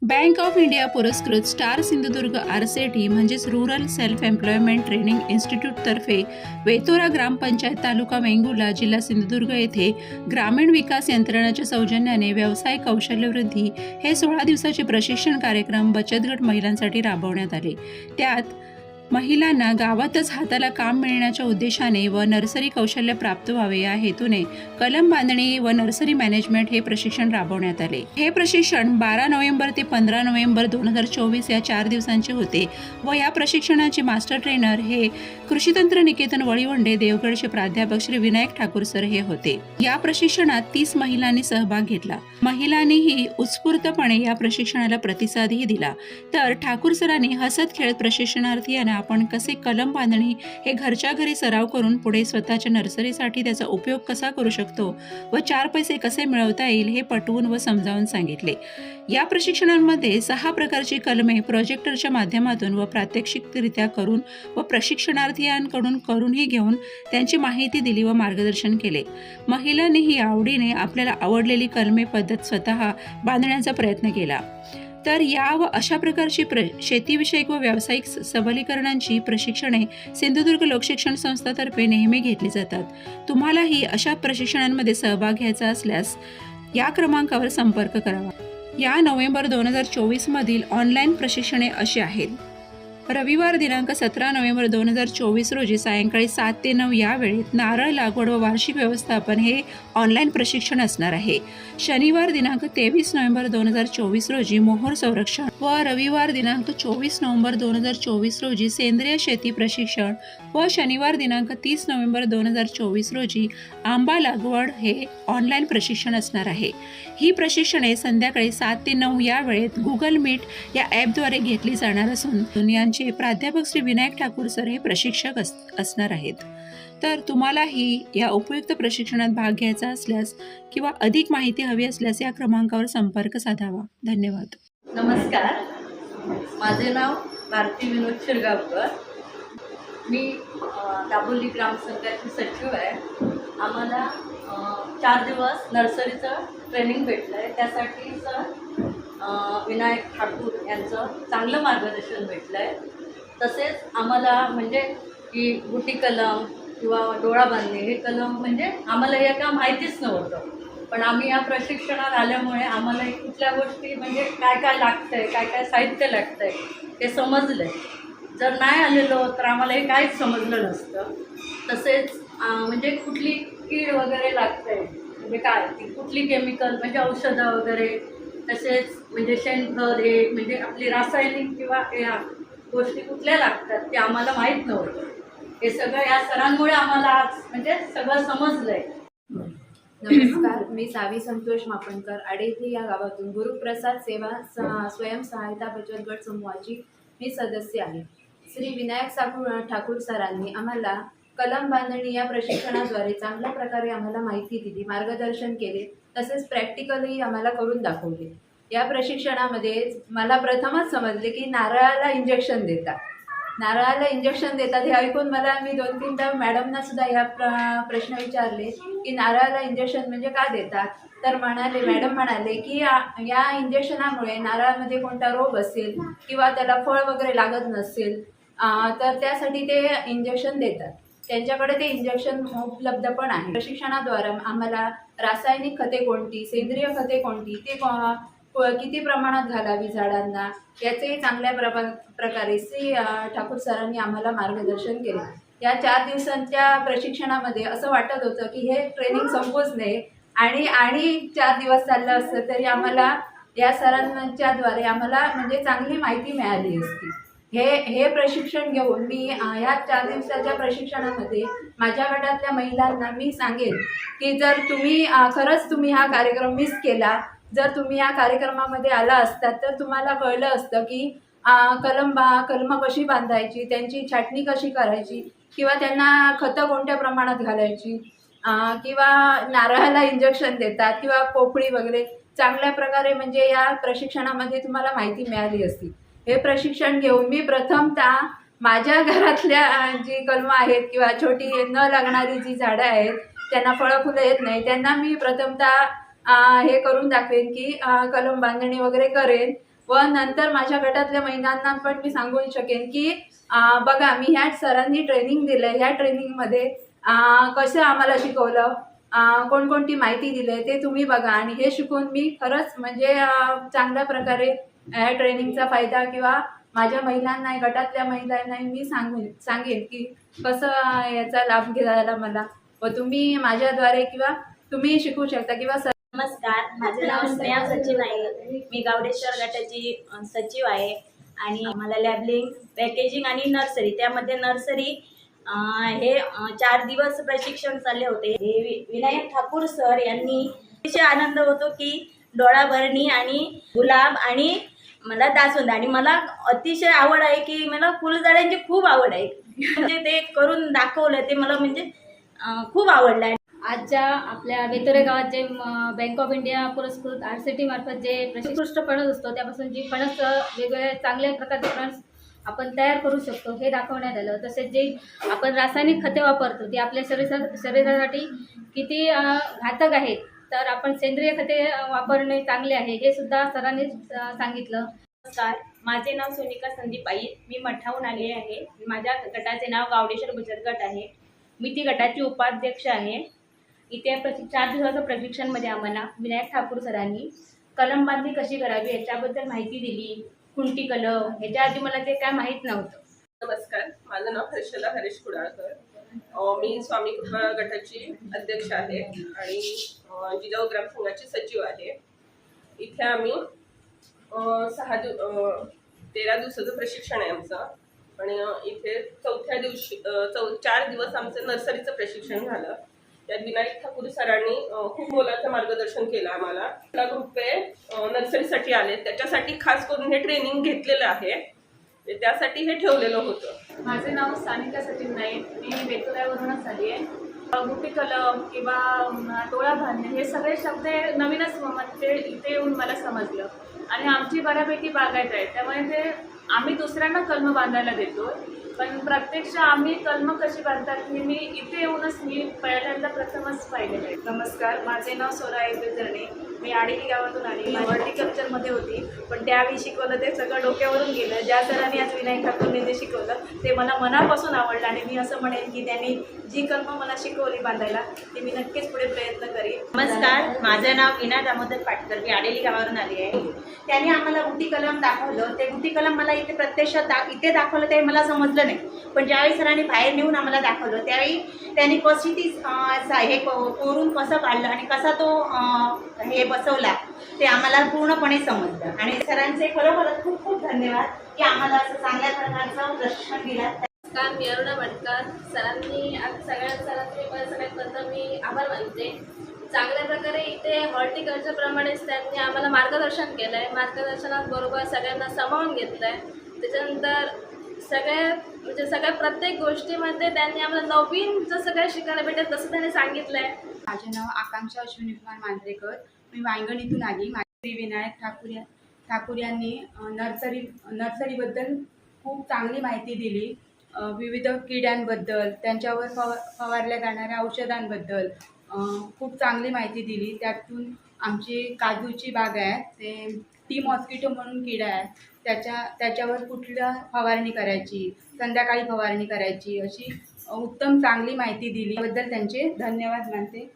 Bank of India पुरस्कृत star Sindhudurg RSETI म्हणजेच rural self employment training इन्स्टिट्यूटतर्फे वेतोरा ग्रामपंचायत तालुका वेंगुर्ला जिल्हा सिंधुदुर्ग येथे ग्रामीण विकास यंत्रणेच्या सौजन्याने व्यवसाय कौशल्यवृद्धी हे 16 दिवसाचे प्रशिक्षण कार्यक्रम बचत गट महिलांसाठी राबवण्यात आले। त्यात महिलांना गावातच हाताला काम मिळण्याच्या उद्देशाने व नर्सरी कौशल्य प्राप्त व्हावे या हेतूने कलम बांधणी व नर्सरी मॅनेजमेंट हे प्रशिक्षण राबवण्यात आले। हे प्रशिक्षण 12 नोव्हेंबर ते 15 नोव्हेंबर 2024 या 4 दिवसांचे होते व या प्रशिक्षणाचे मास्टर ट्रेनर हे कृषीतंत्र निकेतन वळीवंडे देवगडचे प्राध्यापक श्री विनायक ठाकूर सर हे होते। या प्रशिक्षणात 30 महिलांनी सहभाग घेतला। महिलांनीही उत्स्फूर्तपणे या प्रशिक्षणाला प्रतिसादही दिला। तर ठाकूर सरांनी हसत खेळत प्रशिक्षणार्थींना आपण कसे कलम बांधणी हे घरच्या घरी सराव करून पुढे स्वतःच्या नर्सरीसाठी त्याचा उपयोग कसा करू शकतो व 4 पैसे कसे मिळवता येईल हे पटवून व समजावून सांगितले। या प्रशिक्षणांमध्ये 6 प्रकारची कलमे प्रोजेक्टरच्या माध्यमातून व प्रात्यक्षिकरित्या करून व प्रशिक्षणार्थीयांकडून करूनही घेऊन त्यांची माहिती दिली व मार्गदर्शन केले। महिलांनीही आवडीने आपल्याला आवडलेली कलमे पद्धत स्वतः बांधण्याचा प्रयत्न केला। तर या व अशा प्रकारची शेतीविषयक व व्यावसायिक सबलीकरणांची प्रशिक्षणे सिंधुदुर्ग लोकशिक्षण संस्थातर्फे नेहमी घेतली जातात। तुम्हालाही अशा प्रशिक्षणांमध्ये सहभाग घ्यायचा असल्यास या क्रमांकावर संपर्क करावा। या नोव्हेंबर 2024 मधील ऑनलाईन प्रशिक्षणे अशी आहेत। रविवार दिनांक 17 नोव्हेंबर 2024 रोजी सायंकाळी 7 ते 9 या वेळेत नारळ लागवड व वार्षिक व्यवस्थापन हे ऑनलाईन प्रशिक्षण असणार आहे। शनिवार दिनांक 23 नोव्हेंबर 2024 रोजी मोहोर संरक्षण व रविवार दिनांक 24 नोव्हेंबर 2024 रोजी सेंद्रिय शेती प्रशिक्षण व शनिवार दिनांक 30 नोव्हेंबर 2024 रोजी आंबा लागवड हे ऑनलाईन प्रशिक्षण असणार आहे। ही प्रशिक्षणे संध्याकाळी 7 ते 9 या वेळेत गुगल मीट या ॲपद्वारे घेतली जाणार असून यांचे प्राध्यापक श्री विनायक ठाकूर सर हे प्रशिक्षक असणार आहेत। तर तुम्हालाही या उपयुक्त प्रशिक्षणात भाग घ्यायचा असल्यास किंवा अधिक माहिती हवी असल्यास या क्रमांकावर संपर्क साधावा। धन्यवाद। नमस्कार, माझे नाव भारती विनोद शिरगावकर। मी दाबोली ग्रामसंघाची सचिव आहे। आम्हाला 4 दिवस नर्सरीचं ट्रेनिंग भेटलं आहे। त्यासाठी सर विनायक ठाकूर यांचं चांगलं मार्गदर्शन भेटलं आहे। तसेच आम्हाला म्हणजे की बुटी कलम किंवा डोळा बांधणे हे कलम म्हणजे आम्हाला हे का माहितीच नव्हतं, पण आम्ही या प्रशिक्षणात आल्यामुळे आम्हाला कुठल्या गोष्टी म्हणजे काय काय लागतं आहे, काय काय साहित्य लागतं आहे ते समजलं आहे। जर नाही आलेलो तर आम्हाला हे काहीच समजलं नसतं। तसेच म्हणजे कुठली कीड वगैरे लागतं आहे म्हणजे काय ती कुठली केमिकल म्हणजे औषधं वगैरे, तसेच म्हणजे शेणखत हे म्हणजे आपली रासायनिक किंवा या गोष्टी कुठल्या लागतात ते आम्हाला माहीत नव्हतं। हे सगळं या सरांमुळे आम्हाला आज म्हणजे सगळं समजलं आहे। नमस्कार, मी सावी संतोष मापणकर आडेथी या गावातून गुरुप्रसाद सेवा स्वयंसहायता बचत गट समूहाची मी सदस्य आहे। श्री विनायक ठाकूर सरांनी आम्हाला कलम बांधणी या प्रशिक्षणाद्वारे चांगल्या प्रकारे आम्हाला माहिती दिली, मार्गदर्शन केले, तसेच प्रॅक्टिकलही आम्हाला करून दाखवले। या प्रशिक्षणामध्ये मला प्रथमच समजले की नारळाला इंजेक्शन देतात, नारळाला इंजेक्शन देतात हे ऐकून मला मी 2-3दा मॅडमना सुद्धा या प्रश्न विचारले की नारळाला इंजेक्शन म्हणजे का देतात, तर मॅडम म्हणाले की या इंजेक्शनामुळे नारळामध्ये कोणता रोग असेल किंवा त्याला फळ वगैरे लागत नसेल तर त्यासाठी ते इंजेक्शन देतात। त्यांच्याकडे ते इंजेक्शन उपलब्ध पण आहे। प्रशिक्षणाद्वारे आम्हाला रासायनिक खते कोणती, सेंद्रिय खते कोणती, ते किती प्रमाणात घालावी झाडांना याचे चांगल्या प्रकारे श्री ठाकूर सरांनी आम्हाला मार्गदर्शन केले। या 4 दिवसांच्या प्रशिक्षणामध्ये असं वाटत होतं की हे ट्रेनिंग संपूच नये आणि 4 दिवस चाललं असतं तरी आम्हाला या सरांच्याद्वारे आम्हाला म्हणजे चांगली माहिती मिळाली असती। हे प्रशिक्षण घेऊन मी या 4 दिवसाच्या प्रशिक्षणामध्ये माझ्या गटातल्या महिलांना मी सांगेन की जर तुम्ही खरंच तुम्ही हा कार्यक्रम मिस केला, जर तुम्ही या कार्यक्रमामध्ये आला असतात तर तुम्हाला कळलं असतं की कलम कशी बांधायची, त्यांची छाटणी कशी करायची किंवा त्यांना खतं कोणत्या प्रमाणात घालायची किंवा नारळाला इंजेक्शन देतात किंवा पोपळी वगैरे चांगल्या प्रकारे म्हणजे या प्रशिक्षणामध्ये तुम्हाला माहिती मिळाली असती। हे प्रशिक्षण घेऊन मी प्रथमतः माझ्या घरातल्या जी कलमं आहेत किंवा छोटी न लागणारी जी झाडं आहेत त्यांना फळं फुलं येत नाही त्यांना मी प्रथमतः हे करून दाखवेन की कलम बांधणी वगैरे करेन पण नंतर माझ्या गटातल्या महिलांना पण मी सांगू शकेन की बघा, मी ह्या सरांनी ट्रेनिंग दिलं, ह्या ट्रेनिंगमध्ये कसं आम्हाला शिकवलं, कोणकोणती माहिती दिली ते तुम्ही बघा, आणि हे शिकून मी खरंच म्हणजे चांगल्या प्रकारे ह्या ट्रेनिंगचा फायदा किंवा माझ्या महिलांना, गटातल्या महिलांना मी सांगेन की कसं याचा लाभ घ्यायला मला, व तुम्ही माझ्याद्वारे किंवा तुम्ही शिकू शकता किंवा नमस्कार, माझे नाव स्नेहा सचिन आहे. मी गावडेश्वर गटाची सचिव आहे आणि मला लॅबलिंग, पॅकेजिंग आणि नर्सरी, त्यामध्ये नर्सरी हे 4 दिवस प्रशिक्षण चालले होते. हे विनायक ठाकूर सर यांनी अतिशय आनंद होतो की डोळाभरणी आणि गुलाब आणि मला जास्वंद, आणि मला अतिशय आवड आहे की मला फुलझाडांची खूप आवड आहे. म्हणजे ते करून दाखवलं ते मला म्हणजे खूप आवडलं आहे. आजच्या आपल्या वेतोरे गावात जे बँक ऑफ इंडिया पुरस्कृत RCT मार्फत जे उत्कृष्ट फणस असतो, त्यापासून जी फणस वेगवेगळ्या चांगल्या प्रकारचे फणस आपण तयार करू शकतो हे दाखवण्यात आलं. तसेच जे आपण रासायनिक खते वापरतो ती आपल्या शरीरासाठी किती घातक आहेत, तर आपण सेंद्रिय खते वापरणे चांगले आहे हे सुद्धा सरांनी सांगितलं. नमस्कार, माझे नाव सोनिका संदीप आई. मी मठाहून आले आहे. माझ्या गटाचे नाव गावडेश्वर बचत गट आहे. मी ती गटाची उपाध्यक्ष आहे. इथे 4 दिवसाच्या प्रशिक्षणमध्ये आम्हाला विनायक ठाकूर सरांनी कलम बांधणी कशी करावी याच्याबद्दल माहिती दिली. खुंटी कलम, ह्याच्या आधी मला ते काय माहीत नव्हतं. नमस्कार, माझं नाव हर्षला हरीश कुडाळकर. मी स्वामी कृपा गटाची अध्यक्ष आहे आणि जिजाऊ ग्रामसंघाची सचिव आहे. इथे आम्ही 13 दिवसाचं प्रशिक्षण आहे आमचं, आणि इथे चौथ्या दिवशी 4 दिवस आमचं नर्सरीचं प्रशिक्षण झालं. त्यात विनायक ठाकूर सरांनी खूप मोलाचं मार्गदर्शन केलं आम्हाला. 1 लाख रुपये नर्सरीसाठी आले, त्याच्यासाठी खास करून हे ट्रेनिंग घेतलेलं आहे, त्यासाठी हे ठेवलेलं होतं. माझे नाव सानिका सचिन नाईक. मी वेतोऱ्यावरूनच आली आहे. गुटी कलम किंवा डोळा बांधणे हे सगळे शब्द नवीनच म्हणजे इथे येऊन मला समजलं, आणि आमची बऱ्यापैकी बागायत आहे, त्यामुळे ते आम्ही दुसऱ्यांना कलम बांधायला देतो, पण प्रत्यक्ष आम्ही कलम कशी बांधतात हे मी इथे येऊनच मी पहिल्यांदा प्रथमच पाहिलेलं आहे. नमस्कार, माझे नाव सोरा जर्णे. मी आडेली गावातून आली. हॉर्टिकल्चरमध्ये होती, पण त्यावेळी शिकवलं ते सगळं डोक्यावरून गेलं. ज्या सरांनी आज विनायक ठाकूरने जे शिकवलं ते मला मनापासून आवडलं, आणि मी असं म्हणेन की त्यांनी जी कलमं मला शिकवली बांधायला ती मी नक्कीच पुढे प्रयत्न करेन. नमस्कार, माझं नाव विना दामोदर पाटकर. मी आडेली गावावरून आली आहे. त्यांनी आम्हाला गुटी कलम दाखवलं. ते गुटी कलम मला इथे प्रत्यक्षात इथे दाखवलं ते मला समजलं नाही, पण ज्यावेळी सरांनी बाहेर नेऊन आम्हाला दाखवलं त्यावेळी त्यांनी कशी ती हे कोरून कसं काढलं आणि कसा तो हे बसवला ते आम्हाला पूर्णपणे समजलं. आणि सरांचे खरोखरच खूप खूप धन्यवाद की आम्हाला असं चांगल्या प्रकारचं प्रशिक्षण दिलं. नमस्कार, मी अरुणा भटकर. सरांनी आज सरांचे मला सगळ्यात प्रथम मी आभार मानते. चांगल्या प्रकारे इथे हॉर्टिकल्चरप्रमाणेच त्यांनी आम्हाला मार्गदर्शन केलं आहे. मार्गदर्शनात बरोबर सगळ्यांना सामावून घेतलं आहे. त्याच्यानंतर सगळ्या प्रत्येक गोष्टीमध्ये त्यांनी आम्हाला नवीन जसं काही शिकायला भेटेल तसं त्यांनी सांगितलं आहे. माझे नाव आकांक्षा अश्विनी कुमार मांजरेकर. मी वांगणीतून आली. श्री विनायक ठाकूर यांनी नर्सरीबद्दल खूप चांगली माहिती दिली. विविध किड्यांबद्दल, त्यांच्यावर फवारल्या जाणाऱ्या औषधांबद्दल खूप चांगली माहिती दिली. त्यातून आमची काजूची बाग आहे, ते टी मॉस्किटो म्हणून किडा आहे, त्याच्यावर कुठल्या फवारणी करायची, संध्याकाळी फवारणी करायची, अशी उत्तम चांगली माहिती दिली. त्याबद्दल त्यांचे धन्यवाद मानते.